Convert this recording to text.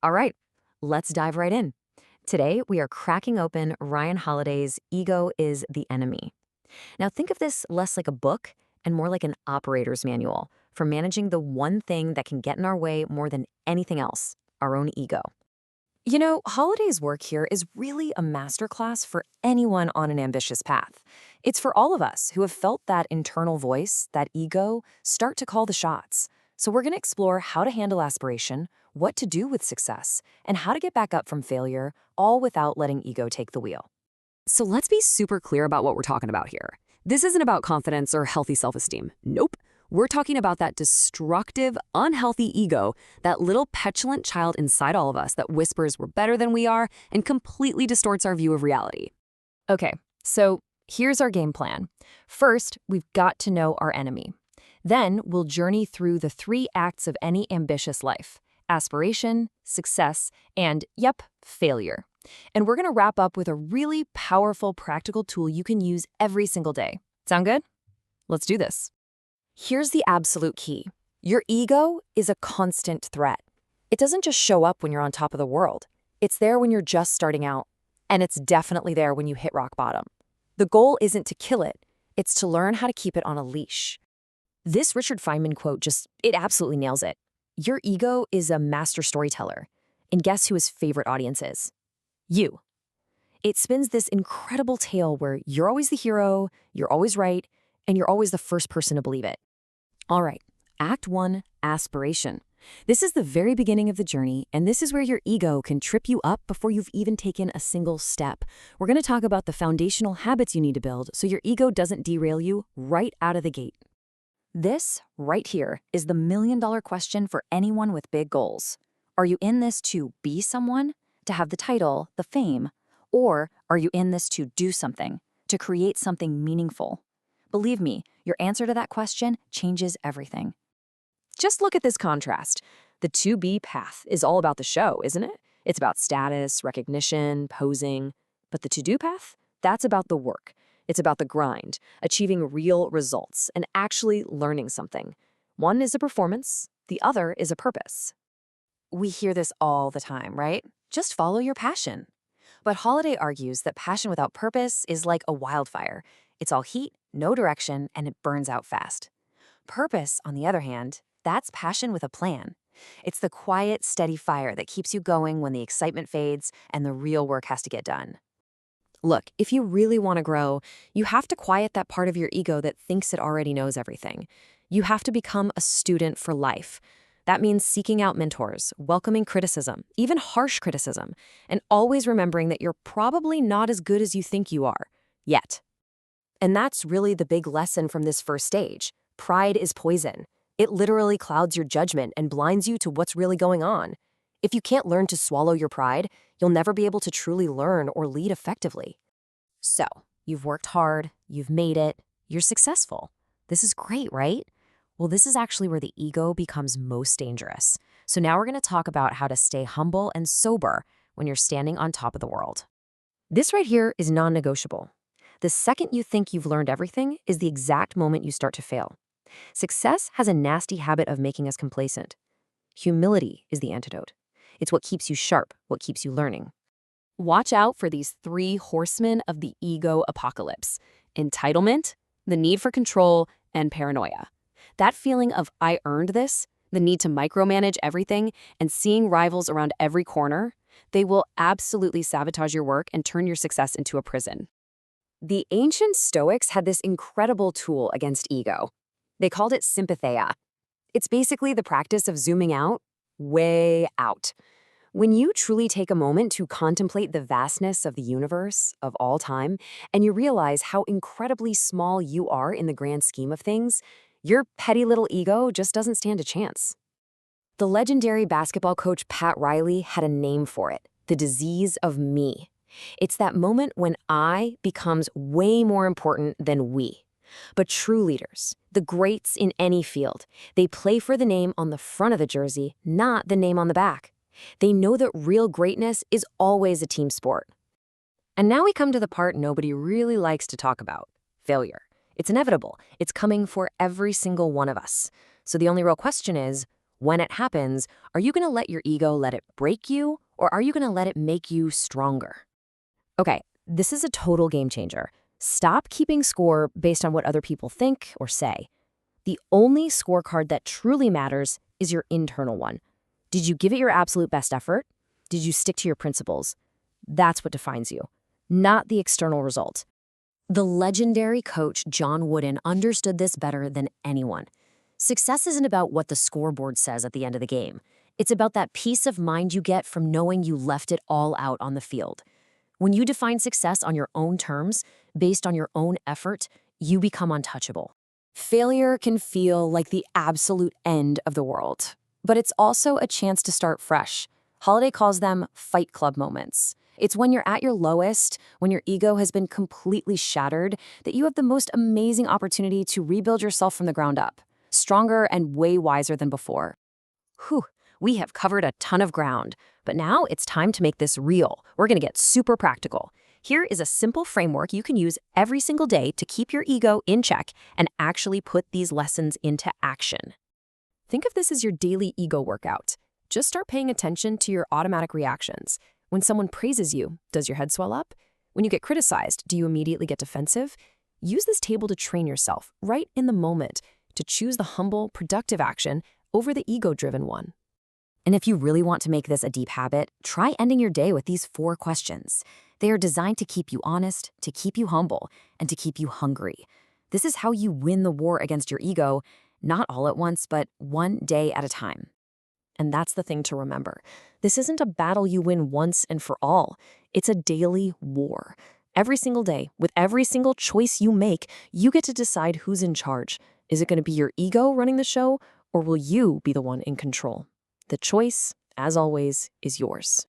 All right, let's dive right in. Today, we are cracking open Ryan Holiday's Ego is the Enemy. Now, think of this less like a book and more like an operator's manual for managing the one thing that can get in our way more than anything else, our own ego. You know, Holiday's work here is really a masterclass for anyone on an ambitious path. It's for all of us who have felt that internal voice, that ego, start to call the shots. So we're going to explore how to handle aspiration, what to do with success, and how to get back up from failure, all without letting ego take the wheel. So let's be super clear about what we're talking about here. This isn't about confidence or healthy self-esteem. Nope. We're talking about that destructive, unhealthy ego, that little petulant child inside all of us that whispers we're better than we are and completely distorts our view of reality. Okay, so here's our game plan. First, we've got to know our enemy. Then we'll journey through the 3 acts of any ambitious life: aspiration, success, and, yep, failure. And we're going to wrap up with a really powerful practical tool you can use every single day. Sound good? Let's do this. Here's the absolute key. Your ego is a constant threat. It doesn't just show up when you're on top of the world. It's there when you're just starting out. And it's definitely there when you hit rock bottom. The goal isn't to kill it. It's to learn how to keep it on a leash. This Richard Feynman quote it absolutely nails it. Your ego is a master storyteller. And guess who his favorite audience is? You. It spins this incredible tale where you're always the hero, you're always right, and you're always the first person to believe it. All right, Act 1, aspiration. This is the very beginning of the journey, and this is where your ego can trip you up before you've even taken a single step. We're going to talk about the foundational habits you need to build so your ego doesn't derail you right out of the gate. This, right here, is the million-dollar question for anyone with big goals. Are you in this to be someone, to have the title, the fame, or are you in this to do something, to create something meaningful? Believe me, your answer to that question changes everything. Just look at this contrast. The to-be path is all about the show, isn't it? It's about status, recognition, posing. But the to-do path? That's about the work. It's about the grind, achieving real results, and actually learning something. One is a performance, the other is a purpose. We hear this all the time, right? Just follow your passion. But Holiday argues that passion without purpose is like a wildfire. It's all heat, no direction, and it burns out fast. Purpose, on the other hand, that's passion with a plan. It's the quiet, steady fire that keeps you going when the excitement fades and the real work has to get done. Look, if you really want to grow, you have to quiet that part of your ego that thinks it already knows everything. You have to become a student for life. That means seeking out mentors, welcoming criticism, even harsh criticism, and always remembering that you're probably not as good as you think you are, yet. And that's really the big lesson from this first stage. Pride is poison. It literally clouds your judgment and blinds you to what's really going on. If you can't learn to swallow your pride, you'll never be able to truly learn or lead effectively. So, you've worked hard, you've made it, you're successful. This is great, right? Well, this is actually where the ego becomes most dangerous. So now we're going to talk about how to stay humble and sober when you're standing on top of the world. This right here is non-negotiable. The second you think you've learned everything is the exact moment you start to fail. Success has a nasty habit of making us complacent. Humility is the antidote. It's what keeps you sharp, what keeps you learning. Watch out for these 3 horsemen of the ego apocalypse: entitlement, the need for control, and paranoia. That feeling of I earned this, the need to micromanage everything, and seeing rivals around every corner, they will absolutely sabotage your work and turn your success into a prison. The ancient Stoics had this incredible tool against ego. They called it sympatheia. It's basically the practice of zooming out, way out. When you truly take a moment to contemplate the vastness of the universe, of all time, and you realize how incredibly small you are in the grand scheme of things, your petty little ego just doesn't stand a chance. The legendary basketball coach Pat Riley had a name for it: the disease of me. It's that moment when I becomes way more important than we. But true leaders, the greats in any field, they play for the name on the front of the jersey, not the name on the back. They know that real greatness is always a team sport. And now we come to the part nobody really likes to talk about: failure. It's inevitable. It's coming for every single one of us. So the only real question is, When it happens, are you going to let your ego let it break you, or are you going to let it make you stronger? Okay, this is a total game changer. Stop keeping score based on what other people think or say. The only scorecard that truly matters is your internal one. Did you give it your absolute best effort? Did you stick to your principles? That's what defines you, not the external result. The legendary coach John Wooden understood this better than anyone. Success isn't about what the scoreboard says at the end of the game. It's about that peace of mind you get from knowing you left it all out on the field. When you define success on your own terms, based on your own effort, you become untouchable. Failure can feel like the absolute end of the world, but it's also a chance to start fresh. Holiday calls them fight club moments. It's when you're at your lowest, when your ego has been completely shattered, that you have the most amazing opportunity to rebuild yourself from the ground up, stronger and way wiser than before. Whew, we have covered a ton of ground, but now it's time to make this real. We're going to get super practical. Here is a simple framework you can use every single day to keep your ego in check and actually put these lessons into action. Think of this as your daily ego workout. Just start paying attention to your automatic reactions. When someone praises you, does your head swell up? When you get criticized, do you immediately get defensive? Use this table to train yourself, right in the moment, to choose the humble, productive action over the ego-driven one. And if you really want to make this a deep habit, try ending your day with these 4 questions. They are designed to keep you honest, to keep you humble, and to keep you hungry. This is how you win the war against your ego, not all at once, but one day at a time. And that's the thing to remember. This isn't a battle you win once and for all. It's a daily war. Every single day, with every single choice you make, you get to decide who's in charge. Is it going to be your ego running the show, or will you be the one in control? The choice, as always, is yours.